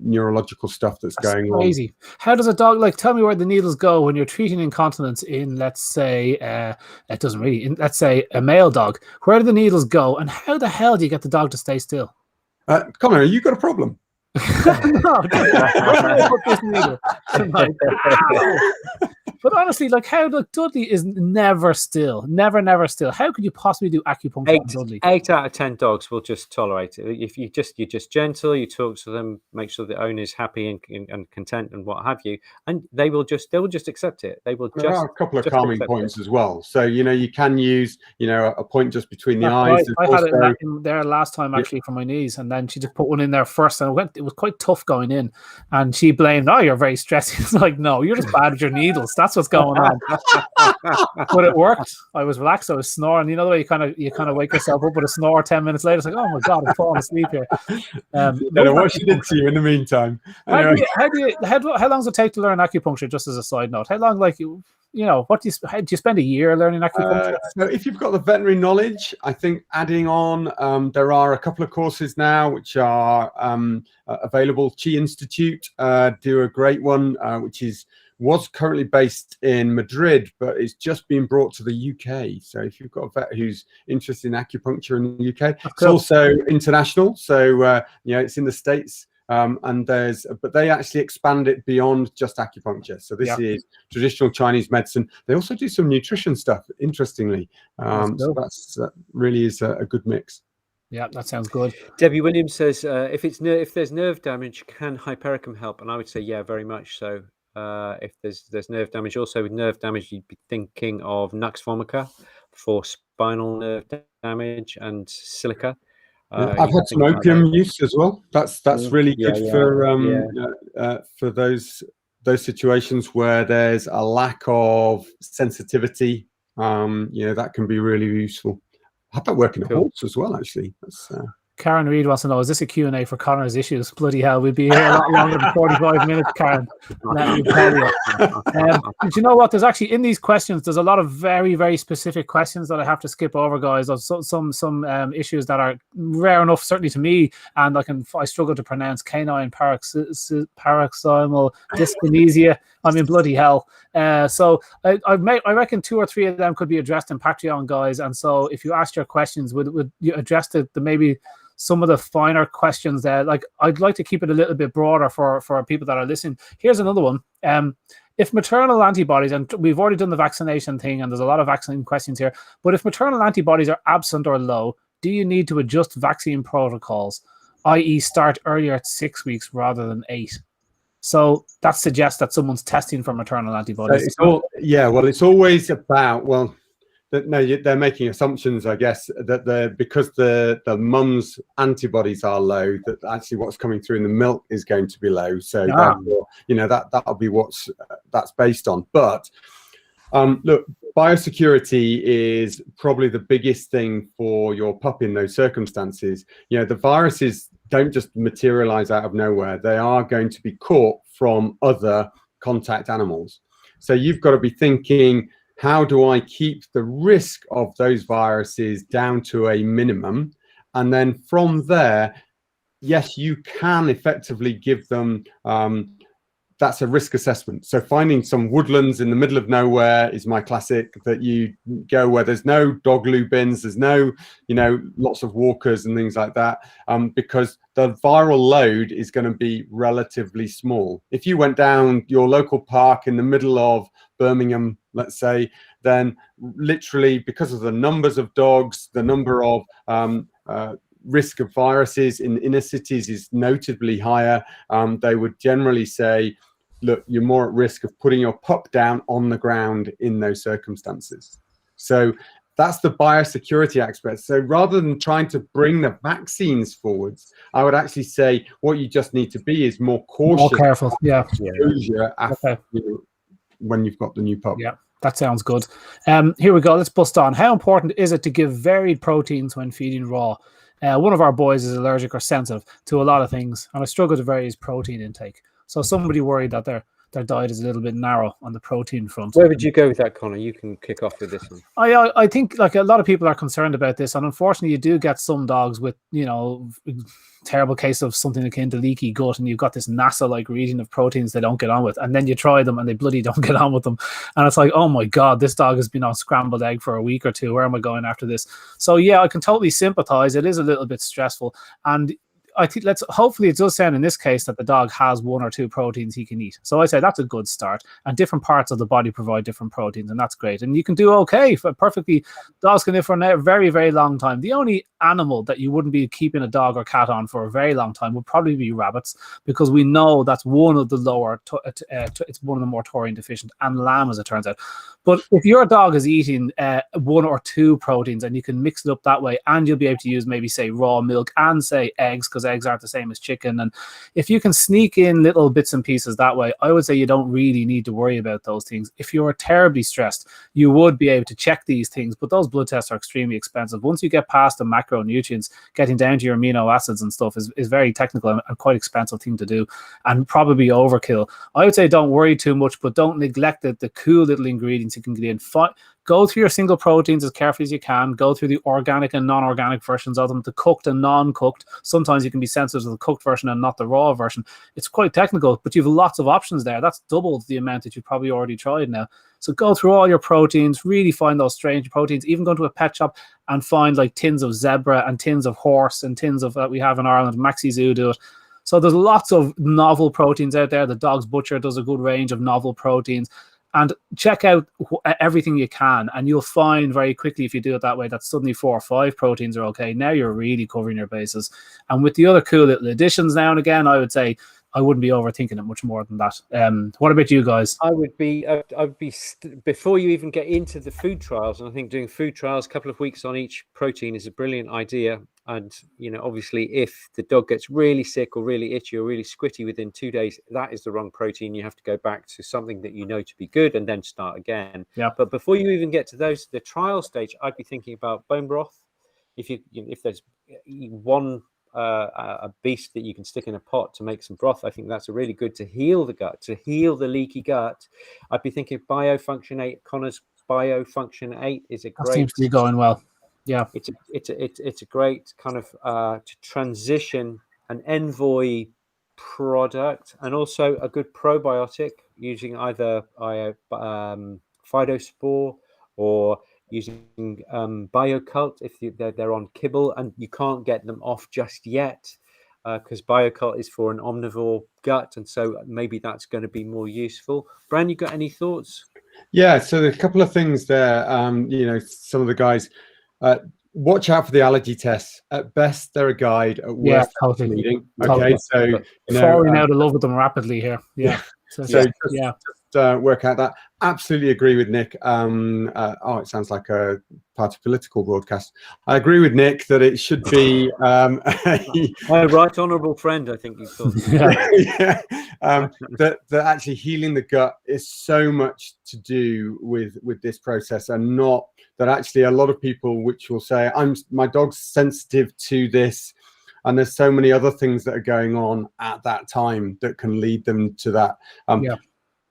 [SPEAKER 2] neurological stuff that's going
[SPEAKER 1] crazy. How does a dog, like, tell me where the needles go when you're treating incontinence in, let's say, it doesn't really, let's say a male dog. Where do the needles go, and how the hell do you get the dog to stay still?
[SPEAKER 2] Conor, you got a problem?
[SPEAKER 1] No, where put this needle? But honestly, like, how, like, Dudley is never still, never still. How could you possibly do acupuncture on Dudley?
[SPEAKER 3] 8 out of 10 dogs will just tolerate it. If you're just gentle, you talk to them, make sure the owner is happy and content and what have you, and they will just accept it. They will just.
[SPEAKER 2] There are a couple of calming points as well. So, you know, you can use, you know, a point just between the eyes.
[SPEAKER 1] I had it in there last time, actually, for my knees, and then she just put one in there first, and it was quite tough going in, and she blamed, "Oh, you're very stressed." It's like, no, you're just bad with your needles. That's what's going on. But it worked. I was relaxed. I was snoring. You know the way you kind of wake yourself up with a snore 10 minutes later. It's like, oh my god, I'm falling asleep here.
[SPEAKER 2] What she did to you in the meantime. Anyway.
[SPEAKER 1] How long does it take to learn acupuncture? Just as a side note, how long, like, you know, do you spend a year learning acupuncture?
[SPEAKER 2] So if you've got the veterinary knowledge, I think adding on, there are a couple of courses now which are available. Chi Institute do a great one, which was currently based in Madrid, but it's just been brought to the UK. So if you've got a vet who's interested in acupuncture in the UK, it's also international. So you know, it's in the States. But they actually expand it beyond just acupuncture. So this is traditional Chinese medicine. They also do some nutrition stuff, interestingly. So that really is a good mix.
[SPEAKER 1] Yeah, that sounds good.
[SPEAKER 3] Debbie Williams says, if there's nerve damage, can hypericum help? And I would say, yeah, very much so. If there's nerve damage, also with nerve damage, you'd be thinking of Nux vomica for spinal nerve damage, and silica.
[SPEAKER 2] I've had some opium use as well. That's really good for those situations where there's a lack of sensitivity. You know, that can be really useful. I had that work in a horse as well, actually. That's
[SPEAKER 1] Karen Reid wants to know, is this a Q&A for Conor's issues? Bloody hell, we'd be here a lot longer than 45 minutes, Karen. Let me tell you. But you know what? There's actually, in these questions, there's a lot of very, very specific questions that I have to skip over, guys. Of some issues that are rare enough, certainly to me, and I struggle to pronounce: canine paroxysmal dyskinesia. I mean, bloody hell. So I reckon 2 or 3 of them could be addressed in Patreon, guys. And so if you asked your questions, would you address the maybe some of the finer questions there? Like, I'd like to keep it a little bit broader for people that are listening. Here's another one. If maternal antibodies, and we've already done the vaccination thing, and there's a lot of vaccine questions here, but if maternal antibodies are absent or low, do you need to adjust vaccine protocols, i.e. start earlier at 6 weeks rather than 8? So that suggests that someone's testing for maternal antibodies.
[SPEAKER 2] It's always about, they're making assumptions, I guess, that because the mum's antibodies are low, that actually what's coming through in the milk is going to be low. So therefore, you know, that'll be that's based on. But look, biosecurity is probably the biggest thing for your pup in those circumstances. You know, the viruses don't just materialize out of nowhere. They are going to be caught from other contact animals. So you've got to be thinking, how do I keep the risk of those viruses down to a minimum? And then from there, yes, you can effectively give them, that's a risk assessment. So finding some woodlands in the middle of nowhere is my classic, that you go where there's no dog loo bins, there's no, you know, lots of walkers and things like that, because the viral load is going to be relatively small. If you went down your local park in the middle of Birmingham, let's say, then literally, because of the numbers of dogs, the number of risk of viruses in inner cities is notably higher. They would generally say, look, you're more at risk of putting your pup down on the ground in those circumstances. So that's the biosecurity aspect. So rather than trying to bring the vaccines forwards, I would actually say what you just need to be is more cautious,
[SPEAKER 1] more careful. Yeah.
[SPEAKER 2] Exposure after, when you've got the new pup.
[SPEAKER 1] Yeah, that sounds good. Here we go. Let's bust on. How important is it to give varied proteins when feeding raw? One of our boys is allergic or sensitive to a lot of things, and I struggle to vary his protein intake. So somebody worried that their diet is a little bit narrow on the protein front.
[SPEAKER 3] Where would you go with that, Connor? You can kick off with this one.
[SPEAKER 1] I think like a lot of people are concerned about this, and unfortunately you do get some dogs with, you know, terrible case of something akin to leaky gut, and you've got this NASA-like reading of proteins they don't get on with, and then you try them and they bloody don't get on with them, and it's like, oh my god, this dog has been on scrambled egg for a week or two. Where am I going after this? So yeah, I can totally sympathize. It is a little bit stressful, and I think hopefully it does sound in this case that the dog has one or two proteins he can eat. So I say that's a good start, and different parts of the body provide different proteins, and that's great. And you can do okay for perfectly. Dogs can live for a very, very long time. The only animal that you wouldn't be keeping a dog or cat on for a very long time would probably be rabbits, because we know that's one of the lower, it's one of the more taurine deficient, and lamb, as it turns out. But if your dog is eating one or two proteins, and you can mix it up that way, and you'll be able to use maybe say raw milk and say eggs, because eggs aren't the same as chicken, and if you can sneak in little bits and pieces that way, I would say you don't really need to worry about those things. If you're terribly stressed, you would be able to check these things, but those blood tests are extremely expensive. Once you get past the macronutrients, getting down to your amino acids and stuff is very technical and quite expensive thing to do, and probably overkill. I would say don't worry too much, but don't neglect the cool little ingredients you can get in. Go through your single proteins as carefully as you can. Go through the organic and non-organic versions of them, the cooked and non-cooked. Sometimes you can be sensitive to the cooked version and not the raw version. It's quite technical, but you have lots of options there. That's doubled the amount that you've probably already tried now. So go through all your proteins, really find those strange proteins. Even go to a pet shop and find like tins of zebra and tins of horse and tins of we have in Ireland. Maxi Zoo do it. So there's lots of novel proteins out there. The Dog's Butcher does a good range of novel proteins. And check out everything you can, and you'll find very quickly, if you do it that way, that suddenly 4 or 5 proteins are okay. Now you're really covering your bases. And with the other cool little additions now and again, I would say I wouldn't be overthinking it much more than that. What about you guys?
[SPEAKER 3] I would be before you even get into the food trials, and I think doing food trials, a couple of weeks on each protein is a brilliant idea. And, you know, obviously if the dog gets really sick or really itchy or really squitty within 2 days, that is the wrong protein. You have to go back to something that you know to be good and then start again.
[SPEAKER 1] Yeah.
[SPEAKER 3] But before you even get to the trial stage, I'd be thinking about bone broth. If there's one a beast that you can stick in a pot to make some broth, I think that's a really good to heal the gut, to heal the leaky gut. I'd be thinking Biofunction 8. Connor's Biofunction 8 is a great.
[SPEAKER 1] That seems to be going well. Yeah,
[SPEAKER 3] it's a great kind of to transition an envoy product, and also a good probiotic using either Phytospore or using Biocult if they're on kibble and you can't get them off just yet, because Biocult is for an omnivore gut, and so maybe that's going to be more useful. Bran, you got any thoughts?
[SPEAKER 2] Yeah, so there's a couple of things there. You know, some of the guys. Watch out for the allergy tests. At best, they're a guide. At worst,
[SPEAKER 1] totally.
[SPEAKER 2] Misleading.
[SPEAKER 1] Totally.
[SPEAKER 2] Okay, so you know,
[SPEAKER 1] falling out of love with them rapidly here. Yeah.
[SPEAKER 2] Just work out that. Absolutely agree with Nick. It sounds like a party political broadcast. I agree with Nick that it should be
[SPEAKER 3] my right honourable friend, I think you thought.
[SPEAKER 2] That actually healing the gut is so much to do with this process, and not that actually a lot of people which will say my dog's sensitive to this, and there's so many other things that are going on at that time that can lead them to that.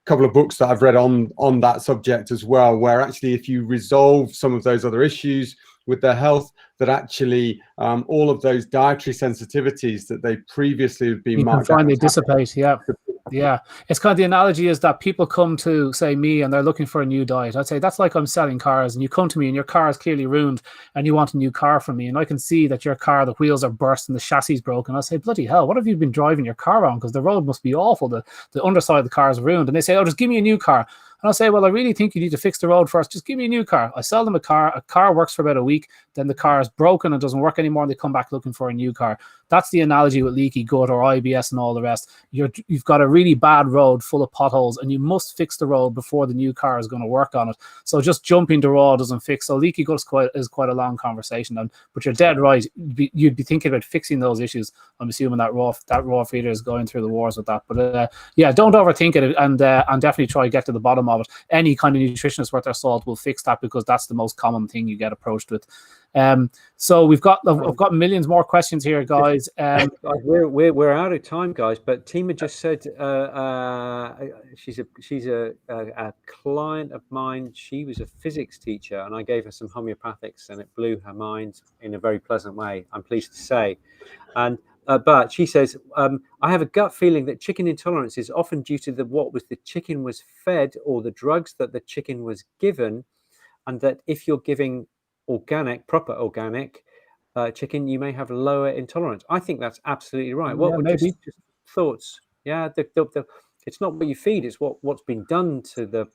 [SPEAKER 2] Couple of books that I've read on that subject as well, where actually if you resolve some of those other issues with their health, that actually all of those dietary sensitivities that they previously have been marked
[SPEAKER 1] finally dissipate. Yeah, it's kind of the analogy is that people come to say me and they're looking for a new diet. I'd say that's like I'm selling cars, and you come to me and your car is clearly ruined and you want a new car from me, and I can see that your car, the wheels are burst and the chassis is broken. I say, bloody hell, what have you been driving your car on? Because the road must be awful. The underside of the car is ruined. And they say, oh, just give me a new car. And I'll say, well, I really think you need to fix the road first. Just give me a new car. I sell them a car works for about a week, then the car is broken and doesn't work anymore, and they come back looking for a new car. That's the analogy with leaky gut or IBS and all the rest. You've got a really bad road full of potholes, and you must fix the road before the new car is going to work on it. So just jumping the raw doesn't fix. So leaky gut is quite a long conversation. But you're dead right. You'd be thinking about fixing those issues. I'm assuming that raw feeder is going through the wars with that. But yeah, don't overthink it, and definitely try to get to the bottom of it. Any kind of nutritionist worth their salt will fix that, because that's the most common thing you get approached with. So I've got millions more questions here, guys.
[SPEAKER 3] We're out of time, guys. But Tima just said she's a client of mine. She was a physics teacher, and I gave her some homeopathics, and it blew her mind in a very pleasant way, I'm pleased to say. And but she says, I have a gut feeling that chicken intolerance is often due to what the chicken was fed, or the drugs that the chicken was given, and that if you're giving proper organic chicken, you may have lower intolerance. I think that's absolutely right. What would just thoughts? Yeah, it's not what you feed; it's what's been done to the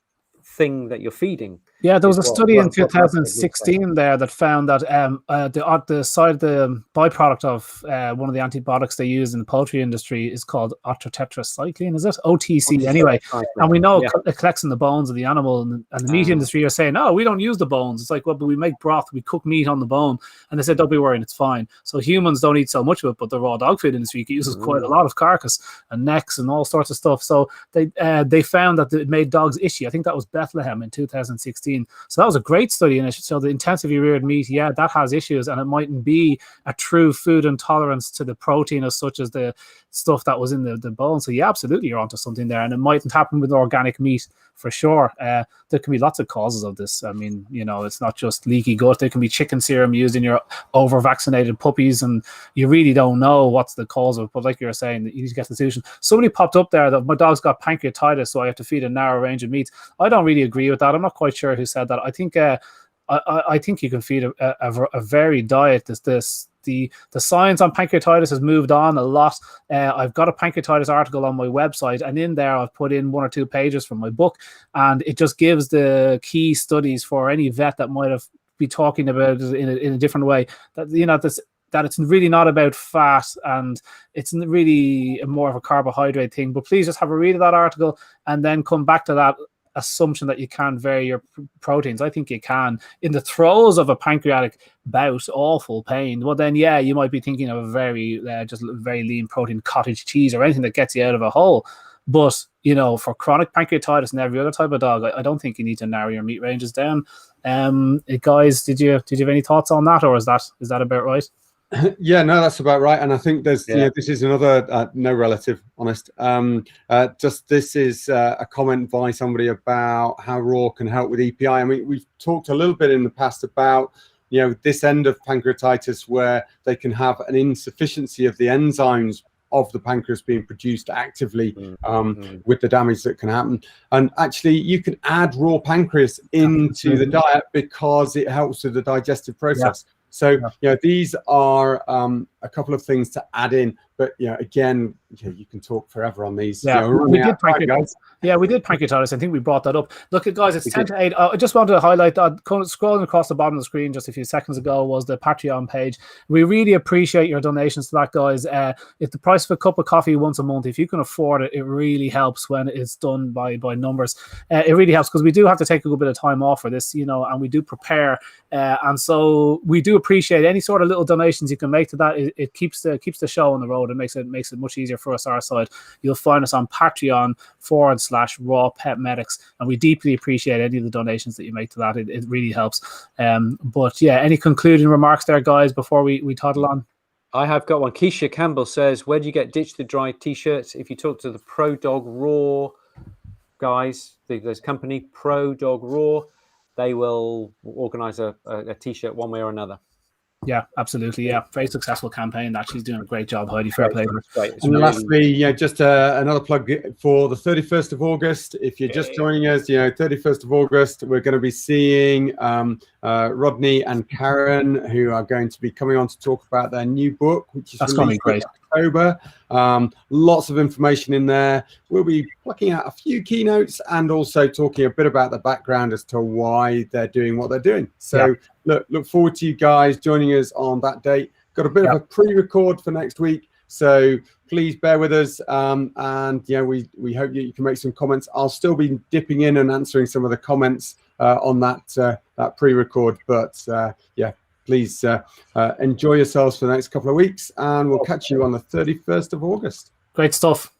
[SPEAKER 3] thing that you're feeding.
[SPEAKER 1] Yeah, there was a study in 2016 there that found that the byproduct of one of the antibiotics they use in the poultry industry is called ototetracycline, is it? OTC anyway. And we know it collects in the bones of the animal, and the meat industry are saying, no, we don't use the bones. It's like, well, but we make broth, we cook meat on the bone. And they said, don't be worried, it's fine. So humans don't eat so much of it, but the raw dog food industry uses quite a lot of carcass and necks and all sorts of stuff. So they found that it made dogs itchy. I think that was Bethlehem in 2016. So that was a great study, and it showed the intensively reared meat, that has issues, and it mightn't be a true food intolerance to the protein as such as the stuff that was in the bone. So yeah, absolutely, you're onto something there, and it mightn't happen with organic meat for sure. There can be lots of causes of this. I mean, it's not just leaky gut. There can be chicken serum used in your over-vaccinated puppies, and you really don't know what's the cause of it. But like you were saying, you need to get the solution. Somebody popped up there that my dog's got pancreatitis, so I have to feed a narrow range of meats. I don't really agree with that. I'm not quite sure who said that. I think I think you can feed a varied diet. The science on pancreatitis has moved on a lot. I've got a pancreatitis article on my website, and in there I've put in 1 or 2 pages from my book, and it just gives the key studies for any vet that might have be talking about it in a different way. That it's really not about fat, and it's really more of a carbohydrate thing. But please just have a read of that article and then come back to that assumption that you can't vary your proteins. I think you can. In the throes of a pancreatic bout, awful pain, well then you might be thinking of a very lean protein cottage cheese or anything that gets you out of a hole. But for chronic pancreatitis and every other type of dog, I don't think you need to narrow your meat ranges down. Guys, did you have any thoughts on that, or is that about right?
[SPEAKER 2] Yeah, no, that's about right. And I think there's this is another no relative, honest. This is a comment by somebody about how raw can help with EPI. I mean, we've talked a little bit in the past about this end of pancreatitis where they can have an insufficiency of the enzymes of the pancreas being produced actively with the damage that can happen. And actually you can add raw pancreas into the diet because it helps with the digestive process. So, these are a couple of things to add in, but again, you can talk forever on these.
[SPEAKER 1] We did pancreatitis. I think we brought that up. Look, guys, it's 10 to 8. I just wanted to highlight that scrolling across the bottom of the screen just a few seconds ago was the Patreon page. We really appreciate your donations to that, guys. If the price of a cup of coffee once a month, if you can afford it, it really helps when it's done by numbers. It really helps because we do have to take a good bit of time off for this, and we do prepare. And so we do appreciate any sort of little donations you can make to that. It keeps the show on the road and makes it much easier for us our side. You'll find us on Patreon/Raw Pet Medics, and we deeply appreciate any of the donations that you make to that. It really helps. But any concluding remarks there, guys, before we toddle on?
[SPEAKER 3] I have got one. Keisha Campbell says, where do you get Ditch the Dry t-shirts? If you talk to the Pro Dog Raw guys, there's company Pro Dog Raw, they will organize a t-shirt one way or another.
[SPEAKER 1] Yeah, absolutely. Yeah, very successful campaign. That she's doing a great job. Heidi, fair play.
[SPEAKER 2] And lastly, just another plug for the 31st of August. If you're just joining us, 31st of August, we're going to be seeing Rodney and Karen, who are going to be coming on to talk about their new book, which is
[SPEAKER 1] That's going to be great.
[SPEAKER 2] in October. Lots of information in there. We'll be plucking out a few keynotes and also talking a bit about the background as to why they're doing what they're doing. So look forward to you guys joining us on that date. Got a bit of a pre-record for next week, so please bear with us. And yeah, we hope that you can make some comments. I'll still be dipping in and answering some of the comments on that pre-record, but yeah, please enjoy yourselves for the next couple of weeks, and we'll catch you on the 31st of August.
[SPEAKER 1] Great stuff.